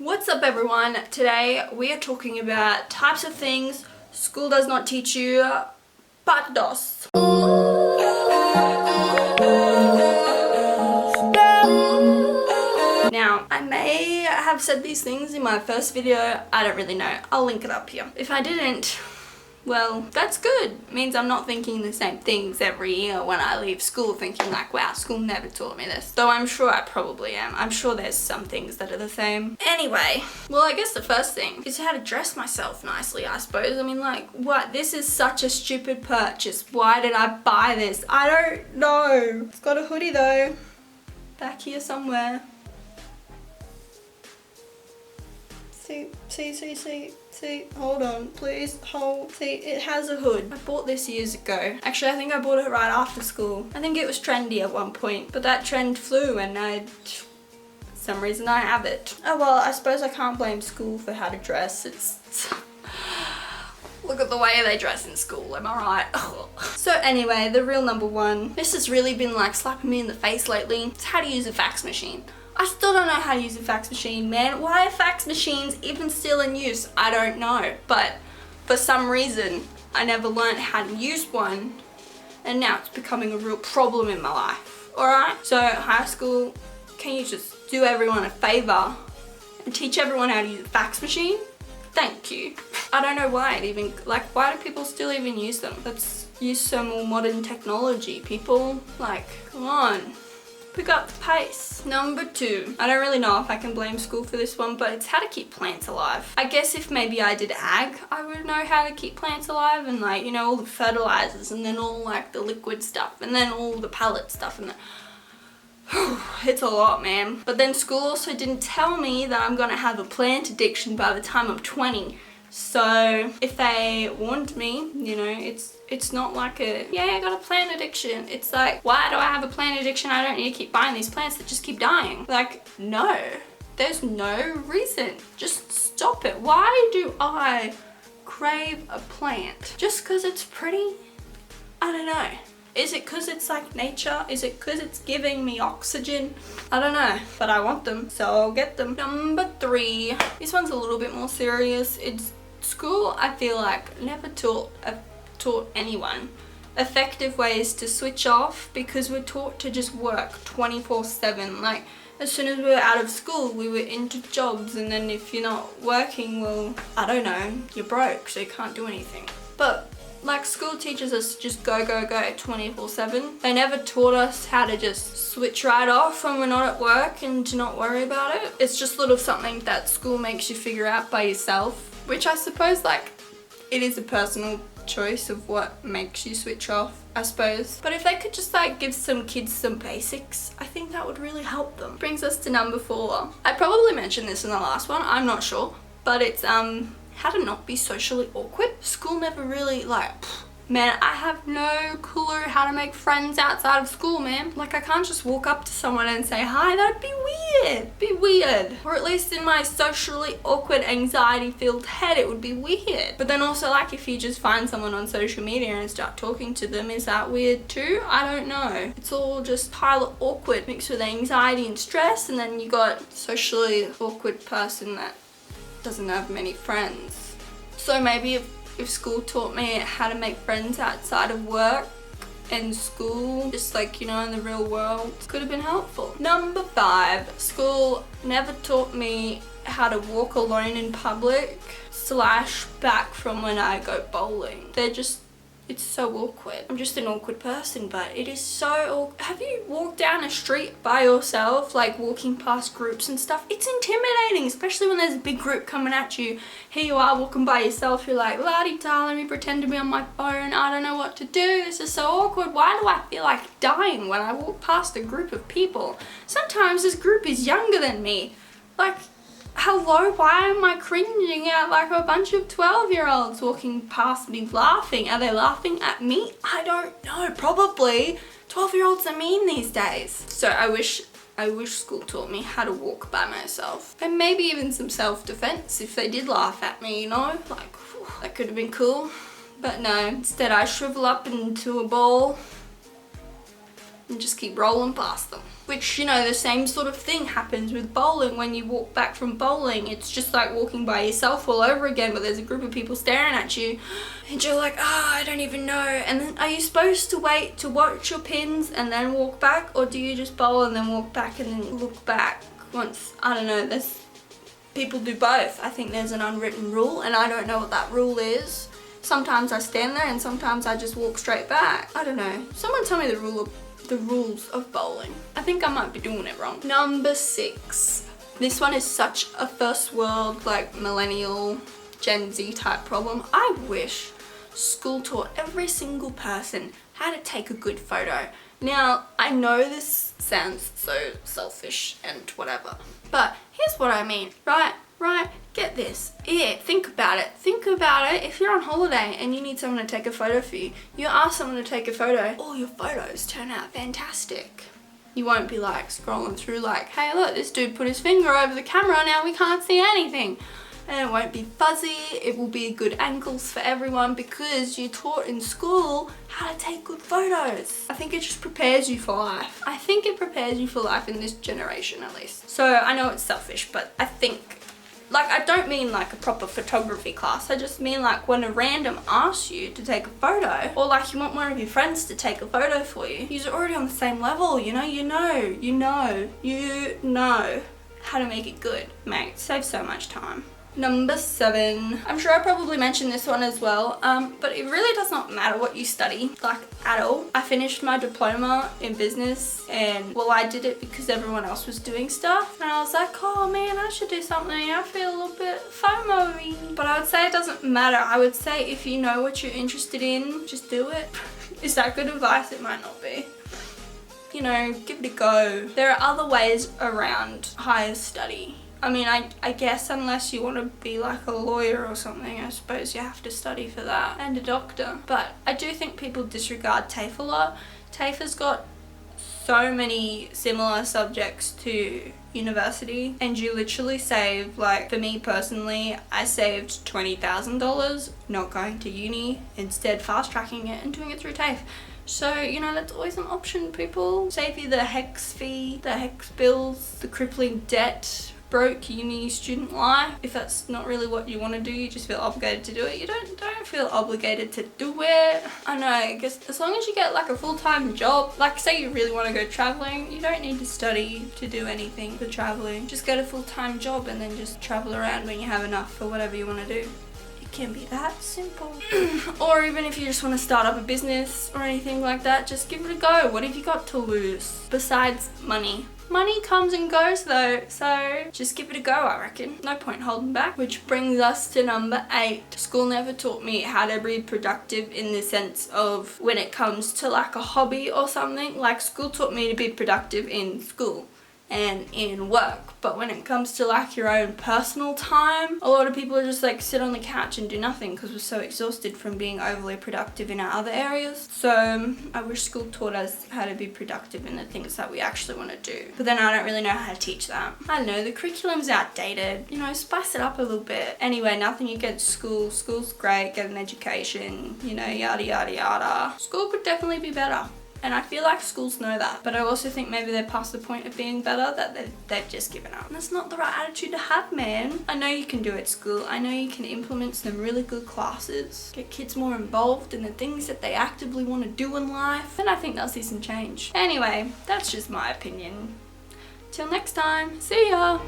What's up everyone? Today we are talking about types of things school does not teach you, but does. Now, I may have said these things in my first video, I don't really know. I'll link it up here. If I didn't, well, that's good. It means I'm not thinking the same things every year when I leave school thinking like, wow, school never taught me this. Though I'm sure I probably am. I'm sure there's some things that are the same. Anyway, well, I guess the first thing is how to dress myself nicely, I suppose. I mean, like, what? This is such a stupid purchase. Why did I buy this? I don't know. It's got a hoodie though. Back here somewhere. See, hold on, please, hold. See, it has a hood. I bought this years ago. Actually, I think I bought it right after school. I think it was trendy at one point, but that trend flew and for some reason I have it. Oh well, I suppose I can't blame school for how to dress. It's look at the way they dress in school, am I right? So anyway, the real number one. This has really been like slapping me in the face lately. It's how to use a fax machine. I still don't know how to use a fax machine, man. Why are fax machines even still in use? I don't know. But for some reason, I never learned how to use one. And now it's becoming a real problem in my life. Alright? So high school, can you just do everyone a favor and teach everyone how to use a fax machine? Thank you. I don't know why it even, like, why do people still even use them? Let's use some more modern technology, people. Like, come on. Pick up the pace. Number two. I don't really know if I can blame school for this one, but it's how to keep plants alive. I guess if maybe I did ag, I would know how to keep plants alive and, like, you know, all the fertilizers and then all like the liquid stuff and then all the pellet stuff and it's a lot, man. But then school also didn't tell me that I'm gonna have a plant addiction by the time I'm 20. So if they warned me, you know, it's not like a, yeah, I got a plant addiction. It's like, why do I have a plant addiction? I don't need to keep buying these plants that just keep dying. Like, no, there's no reason. Just stop it. Why do I crave a plant? Just because it's pretty? I don't know. Is it because it's like nature? Is it because it's giving me oxygen? I don't know, but I want them, so I'll get them. Number three. This one's a little bit more serious. It's school, I feel like, never taught anyone effective ways to switch off because we're taught to just work 24/7. Like, as soon as we were out of school, we were into jobs, and then if you're not working, well, I don't know, you're broke, so you can't do anything. But like, school teaches us to just go 24/7. They never taught us how to just switch right off when we're not at work and to not worry about it. It's just sort of something that school makes you figure out by yourself, which I suppose, like, it is a personal choice of what makes you switch off, I suppose. But if they could just like give some kids some basics, I think that would really help them. Brings us to number four. I probably mentioned this in the last one, I'm not sure, but it's how to not be socially awkward. School never really, like, man, I have no clue how to make friends outside of school, man. Like, I can't just walk up to someone and say hi. That'd be weird. Be weird. Or at least in my socially awkward, anxiety-filled head, it would be weird. But then also, like, if you just find someone on social media and start talking to them, is that weird too? I don't know. It's all just pile of awkward mixed with anxiety and stress, and then you got socially awkward person that doesn't have many friends. So maybe if school taught me how to make friends outside of work and school, just like, you know, in the real world, could have been helpful. Number five, school never taught me how to walk alone in public / back from when I go bowling. It's so awkward. I'm just an awkward person, but it is so awkward. Have you walked down a street by yourself, like walking past groups and stuff? It's intimidating, especially when there's a big group coming at you. Here you are walking by yourself, you're like, la-di-da, let me pretend to be on my phone. I don't know what to do. This is so awkward. Why do I feel like dying when I walk past a group of people? Sometimes this group is younger than me. Like, hello, why am I cringing at like a bunch of 12-year-olds walking past me laughing? Are they laughing at me? I don't know, probably. 12-year-olds are mean these days. So I wish school taught me how to walk by myself. And maybe even some self-defense if they did laugh at me, you know? Like, whew, that could have been cool. But no, instead I shrivel up into a ball and just keep rolling past them. Which, you know, the same sort of thing happens with bowling. When you walk back from bowling, it's just like walking by yourself all over again, but there's a group of people staring at you and you're like, I don't even know. And then are you supposed to wait to watch your pins and then walk back, or do you just bowl and then walk back and then look back once? I don't know. There's people do both. I think there's an unwritten rule and I don't know what that rule is. Sometimes I stand there and sometimes I just walk straight back. I don't know. Someone tell me the rules of bowling. I think I might be doing it wrong. Number 6. This one is such a first world, like millennial, Gen Z type problem. I wish school taught every single person how to take a good photo. Now, I know this sounds so selfish and whatever, but here's what I mean, right? Get this. Yeah, think about it. Think about it. If you're on holiday and you need someone to take a photo for you, you ask someone to take a photo, all your photos turn out fantastic. You won't be like scrolling through like, hey look, this dude put his finger over the camera, now we can't see anything. And it won't be fuzzy, it will be good angles for everyone because you taught in school how to take good photos. I think it just prepares you for life. I think it prepares you for life in this generation at least. So I know it's selfish, but I think, like, I don't mean like a proper photography class. I just mean like when a random asks you to take a photo, or like you want one of your friends to take a photo for you, you're already on the same level, you know how to make it good. Mate, saves so much time. Number 7. I'm sure I probably mentioned this one as well, but it really does not matter what you study, like at all. I finished my diploma in business and well, I did it because everyone else was doing stuff and I was like, oh man, I should do something. I feel a little bit FOMO-y. But I would say it doesn't matter. I would say if you know what you're interested in, just do it. Is that good advice? It might not be. You know, give it a go. There are other ways around higher study. I mean, I guess unless you want to be like a lawyer or something, I suppose you have to study for that, and a doctor. But I do think people disregard TAFE a lot. TAFE has got so many similar subjects to university, and you literally save, like for me personally, I saved $20,000 not going to uni, instead fast tracking it and doing it through TAFE. So, you know, that's always an option, people. Save you the HEX fee, the HEX bills, the crippling debt, broke uni student life. If that's not really what you want to do, you just feel obligated to do it, you don't feel obligated to do it. I know, I guess as long as you get like a full-time job, like say you really want to go traveling, you don't need to study to do anything for traveling. Just get a full-time job and then just travel around when you have enough for whatever you want to do. It can be that simple. Or even if you just want to start up a business or anything like that, just give it a go. What have you got to lose besides money? Money comes and goes though, so just give it a go, I reckon. No point holding back. Which brings us to number 8. School never taught me how to be productive in the sense of when it comes to like a hobby or something. Like school taught me to be productive in school and in work, but when it comes to like your own personal time, a lot of people are just like sit on the couch and do nothing because we're so exhausted from being overly productive in our other areas. So I wish school taught us how to be productive in the things that we actually want to do, but then I don't really know how to teach that. I don't know, the curriculum's outdated, you know, spice it up a little bit. Anyway, nothing against school. School's great, get an education, you know, yada yada yada. School could definitely be better. And I feel like schools know that, but I also think maybe they're past the point of being better, that they've just given up. And that's not the right attitude to have, man. I know you can do at school. I know you can implement some really good classes, get kids more involved in the things that they actively want to do in life, and I think they'll see some change. Anyway, that's just my opinion. Till next time, see ya!